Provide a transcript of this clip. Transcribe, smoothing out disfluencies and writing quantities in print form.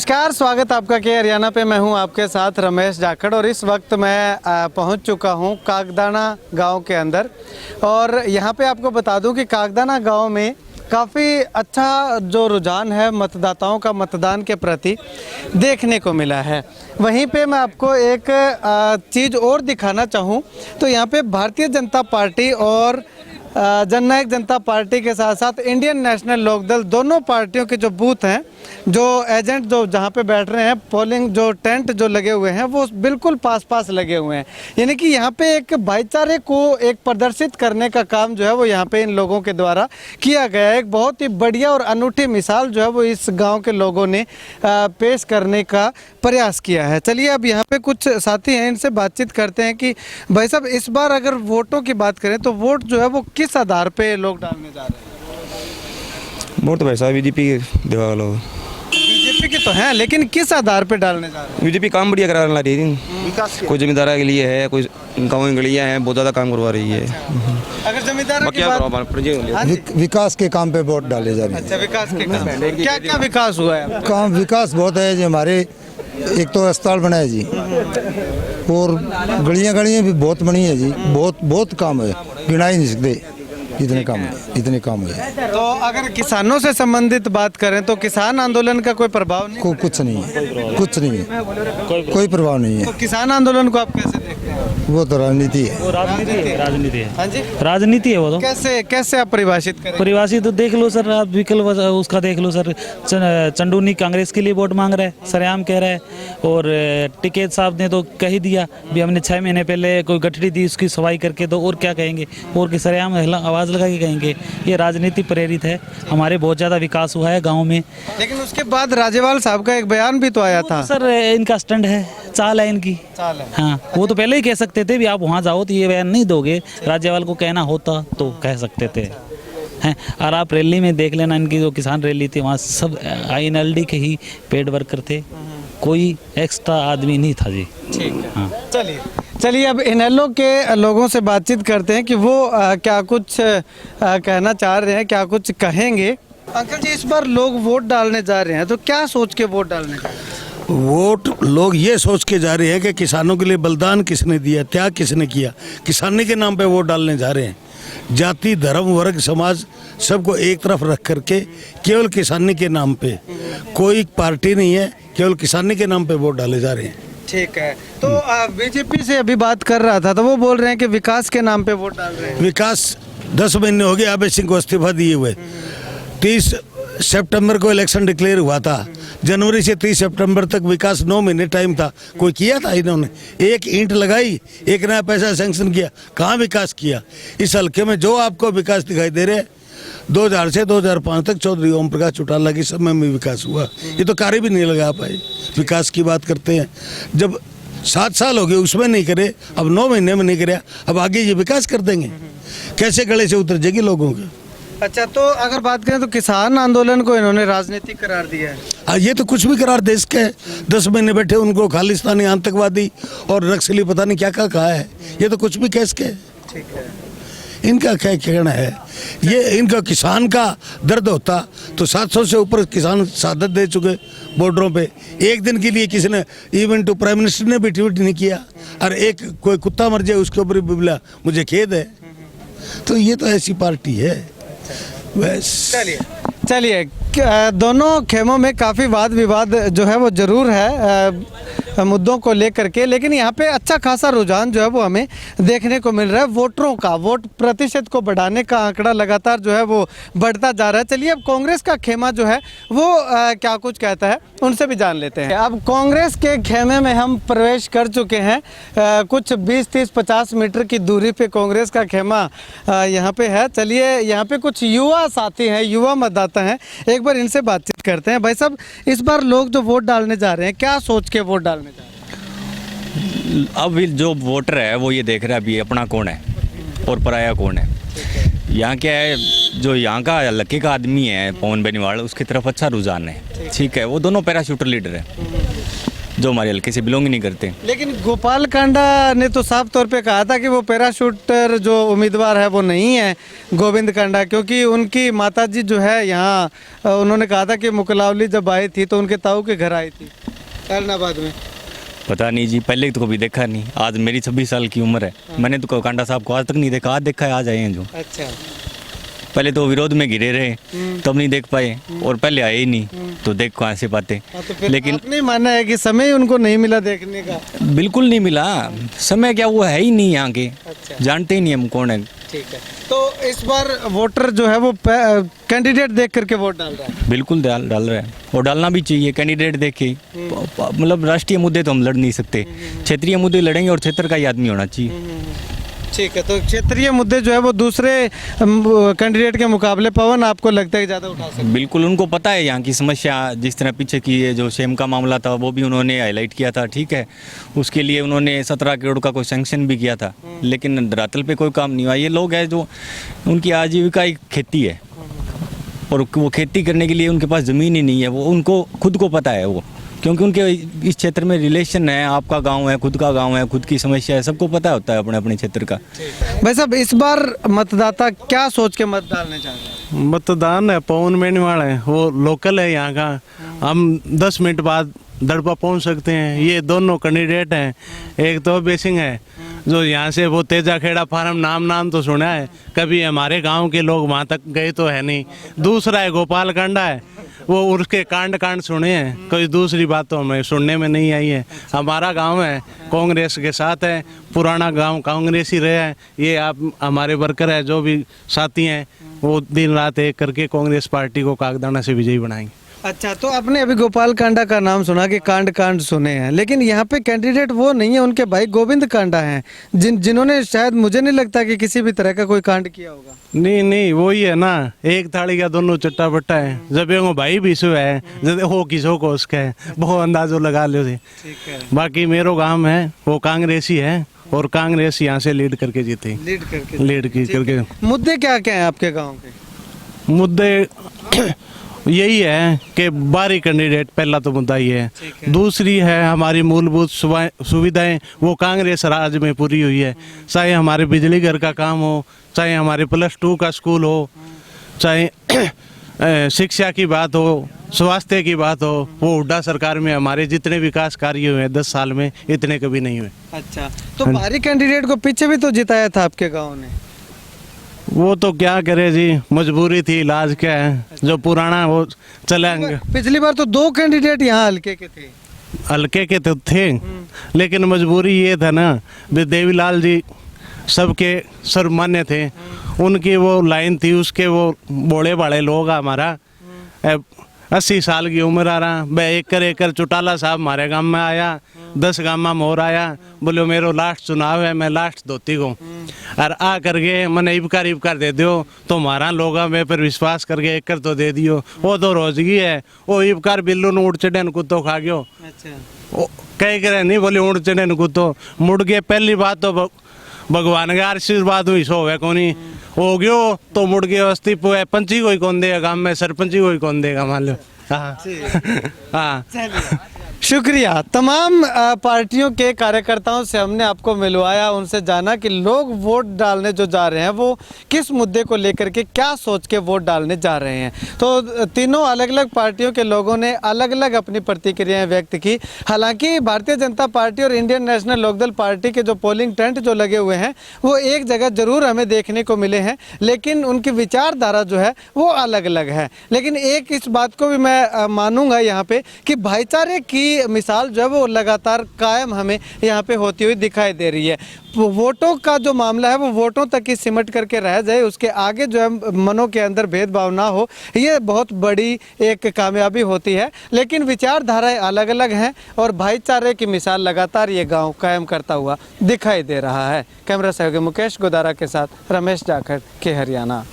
नमस्कार, स्वागत आपका के हरियाणा पे। मैं हूं आपके साथ रमेश जाखड़ और इस वक्त मैं पहुंच चुका हूं कागदाना गांव के अंदर। और यहां पे आपको बता दूं कि कागदाना गांव में काफ़ी अच्छा जो रुझान है मतदाताओं का मतदान के प्रति देखने को मिला है। वहीं पे मैं आपको एक चीज़ और दिखाना चाहूँ तो यहाँ पे भारतीय जनता पार्टी और जननायक जनता पार्टी के साथ साथ इंडियन नेशनल लोकदल दोनों पार्टियों के जो बूथ हैं, जो एजेंट जो जहाँ पे बैठ रहे हैं, पोलिंग जो टेंट जो लगे हुए हैं वो बिल्कुल पास लगे हुए हैं। यानी कि यहाँ पे एक भाईचारे को एक प्रदर्शित करने का काम जो है वो यहाँ पे इन लोगों के द्वारा किया गया है। एक बहुत ही बढ़िया और अनूठी मिसाल जो है वो इस गाँव के लोगों ने पेश करने का प्रयास किया है। चलिए अब यहाँ पे कुछ साथी हैं, इनसे बातचीत करते हैं कि भाई साहब इस बार अगर वोटों की बात करें तो वोट जो है वो किस आधार पे लोग डालने जा रहे हैं? वोट तो भाई साहब बीजेपी देवा वालों, बीजेपी की तो है, लेकिन किस आधार पे डालने जा रहे हैं? बीजेपी काम बढ़िया करा रही है। कोई जमींदारा के लिए है, कोई गाँव की गलियाँ हैं, बहुत ज़्यादा काम करवा रही है। अगर जमींदारों की बात, विकास के काम पे वोट डाले जा रहे हैं। अच्छा, विकास के काम, क्या क्या विकास हुआ है? काम विकास बहुत है जी। हमारे एक तो अस्पताल बना है जी, और गलियां भी बहुत बनी है जी। बहुत काम है, गिना ही नहीं सकते इतने काम है। तो अगर किसानों से संबंधित बात करें तो किसान आंदोलन का कोई प्रभाव नहीं? कुछ नहीं है, कोई प्रभाव नहीं है। तो किसान आंदोलन को आप कैसे देखते हैं? वो तो राजनीति है। वो राजनीति है। हाँ जी, राजनीति है वो तो। कैसे आप परिभाषित करें? परिभाषित तो देख लो सर, आप विकल्प उसका देख लो सर। चंडूनी कांग्रेस के लिए वोट मांग रहा है, सरेआम कह रहा है। और टिकैत साहब ने तो कह ही दिया भी हमने 6 महीने पहले कोई गठरी दी, उसकी सफाई करके दो। और क्या कहेंगे? और कि सरेआम आवाज़ लगा के कहेंगे। ये राजनीति प्रेरित है। हमारे बहुत ज़्यादा विकास हुआ है गाँव में। लेकिन उसके बाद राजेवाल साहब का एक बयान भी तो आया था। सर इनका स्टंट है, चाल है इनकी। चाल है। हाँ, वो तो पहले ही कह सकते थे भी आप वहाँ जाओ तो ये बयान नहीं दोगे। राज्यपाल को कहना होता तो कह सकते थे हैं। और आप रैली में देख लेना, इनकी जो किसान रैली थी वहाँ सब INLD के ही पेड वर्कर थे, कोई एक्स्ट्रा आदमी नहीं था जी। ठीक है। हाँ, चलिए अब इनेलो के लोगों से बातचीत करते हैं कि वो क्या कुछ कहना चाह रहे हैं, क्या कुछ कहेंगे। अंकल जी, इस बार लोग वोट डालने जा रहे हैं तो क्या सोच के वोट डालने जा रहे हैं? वोट लोग ये सोच के जा रहे हैं कि किसानों के लिए बलिदान किसने दिया, त्याग किसने किया। किसानी के नाम पे वोट डालने जा रहे हैं। जाति, धर्म, वर्ग, समाज सबको एक तरफ रख करके केवल किसानी के नाम पे, कोई पार्टी नहीं है, केवल किसानी के नाम पे वोट डाले जा रहे हैं। ठीक है। तो बीजेपी से अभी बात कर रहा था तो वो बोल रहे हैं कि विकास के नाम पे वोट डाल रहे हैं। विकास 10 महीने हो गए आबे सिंह को इस्तीफा दिए हुए। 30 सितंबर को इलेक्शन डिक्लेयर हुआ था। जनवरी से 30 सितंबर तक विकास 9 महीने टाइम था। कोई किया था? इन्होंने एक ईंट लगाई, एक नया पैसा सैंक्शन किया? कहाँ विकास किया? इस हल्के में जो आपको विकास दिखाई दे रहे हैं 2000 से 2005 तक चौधरी ओम प्रकाश चौटाला के समय में विकास हुआ। ये तो कार्य भी नहीं लगा पाए। विकास की बात करते हैं, जब 7 साल हो गए उसमें नहीं करे, अब 9 महीने में नहीं करे, अब आगे ये विकास कर देंगे? कैसे गले से उतर जाएगी लोगों के? अच्छा, तो अगर बात करें तो किसान आंदोलन को इन्होंने राजनीतिक करार दिया है। हाँ, ये तो कुछ भी करार देश के है। 10 महीने बैठे उनको खालिस्तानी, आतंकवादी और नक्सली पता नहीं क्या क्या कहा है। ये तो कुछ भी केस के। ठीक है। इनका क्या कहना है? ये इनका किसान का दर्द होता तो 700 से ऊपर किसान शहादत दे चुके बॉर्डरों पे। एक दिन के लिए किसी ने इवन तो प्राइम मिनिस्टर ने भी ट्वीट नहीं किया। और एक कोई कुत्ता मर जाए उसके ऊपर भी बोला मुझे खेद है। तो ये तो ऐसी पार्टी है बस। चलिए दोनों खेमों में काफ़ी वाद विवाद जो है वो ज़रूर है मुद्दों को लेकर के, लेकिन यहाँ पे अच्छा खासा रुझान जो है वो हमें देखने को मिल रहा है। वोटरों का, वोट प्रतिशत को बढ़ाने का आंकड़ा लगातार जो है वो बढ़ता जा रहा है। चलिए अब कांग्रेस का खेमा जो है वो क्या कुछ कहता है उनसे भी जान लेते हैं। अब कांग्रेस के खेमे में हम प्रवेश कर चुके हैं। कुछ 20, 30, 50 मीटर की दूरी पे कांग्रेस का खेमा यहाँ पे है। चलिए यहाँ पे कुछ युवा साथी हैं, युवा मतदाता हैं, एक बार इनसे बातचीत करते हैं। भाई साहब, इस बार लोग जो वोट डालने जा रहे हैं क्या सोच के वोट डालने जा रहे हैं? अब जो वोटर है वो ये देख रहा है अभी अपना कौन है और पराया कौन है। यहाँ क्या है, जो यहाँ का लक्की का आदमी है पवन बेनीवाल, उसकी तरफ अच्छा रुझान है। ठीक है, वो दोनों पैराशूटर लीडर है। जो हमारे हल्के से बिलोंग ही नहीं करते। लेकिन गोपाल कांडा ने तो साफ तौर पे कहा था कि वो पैराशूटर जो उम्मीदवार है वो नहीं है गोविंद कांडा, क्योंकि उनकी माताजी जो है यहाँ उन्होंने कहा था कि मुकलावली जब आई थी तो उनके ताऊ के घर आई थी ऐलनाबाद में। पता नहीं जी, पहले तो कभी देखा नहीं। आज मेरी 26 साल की उम्र है, मैंने तो कांडा साहब को आज तक नहीं देखा। आज देखा है, आज आए हैं जो। अच्छा, पहले तो विरोध में घिरे रहे तब नहीं देख पाए, और पहले आए ही नहीं तो देख कहाँ से पाते। हाँ, तो फिर लेकिन आपने माना है कि समय उनको नहीं मिला देखने का। बिल्कुल नहीं मिला समय, क्या वो है ही नहीं यहाँ के, अच्छा। जानते ही नहीं हम कौन है। ठीक है, तो इस बार वोटर जो है वो कैंडिडेट देख करके वोट डाल रहा है। बिल्कुल डाल रहा है, और डालना भी चाहिए कैंडिडेट देख के। मतलब राष्ट्रीय मुद्दे तो हम लड़ नहीं सकते, क्षेत्रीय मुद्दे लड़ेंगे और क्षेत्र का ही आदमी होना चाहिए। ठीक है, तो क्षेत्रीय मुद्दे जो है वो दूसरे कैंडिडेट के मुकाबले पवन आपको लगता है कि ज़्यादा उठा सकते हैं? बिल्कुल, उनको पता है यहाँ की समस्या। जिस तरह पीछे की है जो सेम का मामला था वो भी उन्होंने हाईलाइट किया था, ठीक है। उसके लिए उन्होंने 17 करोड़ का कोई सैंक्शन भी किया था, लेकिन धरातल पे कोई काम नहीं हुआ। ये लोग हैं जो उनकी आजीविका एक खेती है, और वो खेती करने के लिए उनके पास ज़मीन ही नहीं है। वो उनको खुद को पता है वो, क्योंकि उनके इस क्षेत्र में रिलेशन है, आपका गांव है, खुद का गांव है, खुद की समस्या है, सबको पता होता है अपने अपने क्षेत्र का। भाई साहब, इस बार मतदाता क्या सोच के मत डालने चाह रहे हैं? मतदान है पवन मेनवाड़ है, वो लोकल है यहाँ का। हम 10 मिनट बाद दड़पा पहुँच सकते हैं। ये दोनों कैंडिडेट हैं, एक तो अभय सिंह है जो यहाँ से, वो तेजा खेड़ा फार्म नाम तो सुना है, कभी हमारे गांव के लोग वहाँ तक गए तो है नहीं। दूसरा है गोपाल कांडा है, वो उसके कांड सुने हैं, कोई दूसरी बात तो हमें सुनने में नहीं आई है। हमारा गांव है कांग्रेस के साथ है, पुराना गांव कांग्रेस ही रहा है। ये आप हमारे वर्कर है जो भी साथी हैं, वो दिन रात एक करके कांग्रेस पार्टी को कागदाना से विजयी बनाएंगे। अच्छा, तो आपने अभी गोपाल कांडा का नाम सुना कि कांड सुने हैं, लेकिन यहाँ पे कैंडिडेट वो नहीं है, उनके भाई गोविंद कांडा हैं जिन्होंने शायद, मुझे नहीं लगता कि किसी भी तरह का कोई कांड किया होगा। नहीं वही है ना, एक थाली का दोनों चट्टा बट्टा है। जब वो भाई भी सो है, जब हो किसो को उसका है, वो अंदाजो लगा लो। बाकी मेरो गांव है वो कांग्रेसी है, और कांग्रेस यहाँ से लीड करके जीते, लीड करके। मुद्दे क्या क्या हैं आपके गाँव के? मुद्दे यही है कि बारी कैंडिडेट, पहला तो मुद्दा ये है। दूसरी है हमारी मूलभूत सुविधाएं, वो कांग्रेस राज में पूरी हुई है। चाहे हमारे बिजली घर का काम हो, चाहे हमारे +2 का स्कूल हो, चाहे शिक्षा की बात हो, स्वास्थ्य की बात हो, वो हुड्डा सरकार में हमारे जितने विकास कार्य हुए हैं 10 साल में, इतने कभी नहीं हुए। अच्छा, तो बारी कैंडिडेट को पीछे भी तो जिताया था आपके गाँव ने? वो तो क्या करे जी, मजबूरी थी, इलाज क्या है, जो पुराना वो चलेंगे। पिछली बार तो 2 कैंडिडेट यहाँ हल्के के थे। हल्के के तो थे, लेकिन मजबूरी ये था ना, देवीलाल जी सबके सर्वमान्य थे, उनकी वो लाइन थी, उसके वो बड़े बड़े लोग हमारा 80 साल की उम्र आ रहा, मैं एक चौटाला साहब हमारे गांव में आया, 10 गांव में मोर आया, बोलो मेरो लास्ट चुनाव है, मैं लास्ट धोती को, और आ करके मैंने इबकार दे दियो, तो हमारा लोग मैं पर विश्वास करके एक तो दे दियो। वो तो रोजगी है, वो इबकार बिल्लू ने उड़ चढ़े कुत्तो खा गयो। अच्छा, कह करे नहीं बोले उड़ चढ़े कुत्तो मुड़ गए। पहली बात तो भगवान का आशीर्वाद हुई सो है कोनी हो गयो तो मुड़ गए अस्थि पंची कोई कौन देगा गांव में, सरपंची कोई कौन देगा मान लो। हाँ शुक्रिया। तमाम पार्टियों के कार्यकर्ताओं से हमने आपको मिलवाया, उनसे जाना कि लोग वोट डालने जो जा रहे हैं वो किस मुद्दे को लेकर के क्या सोच के वोट डालने जा रहे हैं। तो तीनों अलग अलग पार्टियों के लोगों ने अलग अलग अपनी प्रतिक्रियाएं व्यक्त की। हालांकि भारतीय जनता पार्टी और इंडियन नेशनल लोकदल पार्टी के जो पोलिंग टेंट जो लगे हुए हैं वो एक जगह जरूर हमें देखने को मिले हैं, लेकिन उनकी विचारधारा जो है वो अलग अलग है। लेकिन एक इस बात को भी मैं मानूंगा यहाँ पे कि भाईचारे की मिसाल जो है वो लगातार कायम हमें यहाँ पे होती हुई दिखाई दे रही है। वोटों का जो मामला है वो वोटों तक ही सिमट करके रह जाए, उसके आगे जो है मनों के अंदर भेदभाव ना हो, ये बहुत बड़ी एक कामयाबी होती है। लेकिन विचारधाराएं अलग अलग हैं और भाईचारे की मिसाल लगातार ये गांव कायम करता हुआ दिखाई दे रहा है। कैमरा सहयोगी मुकेश गोदारा के साथ रमेश जाखड़ के हरियाणा।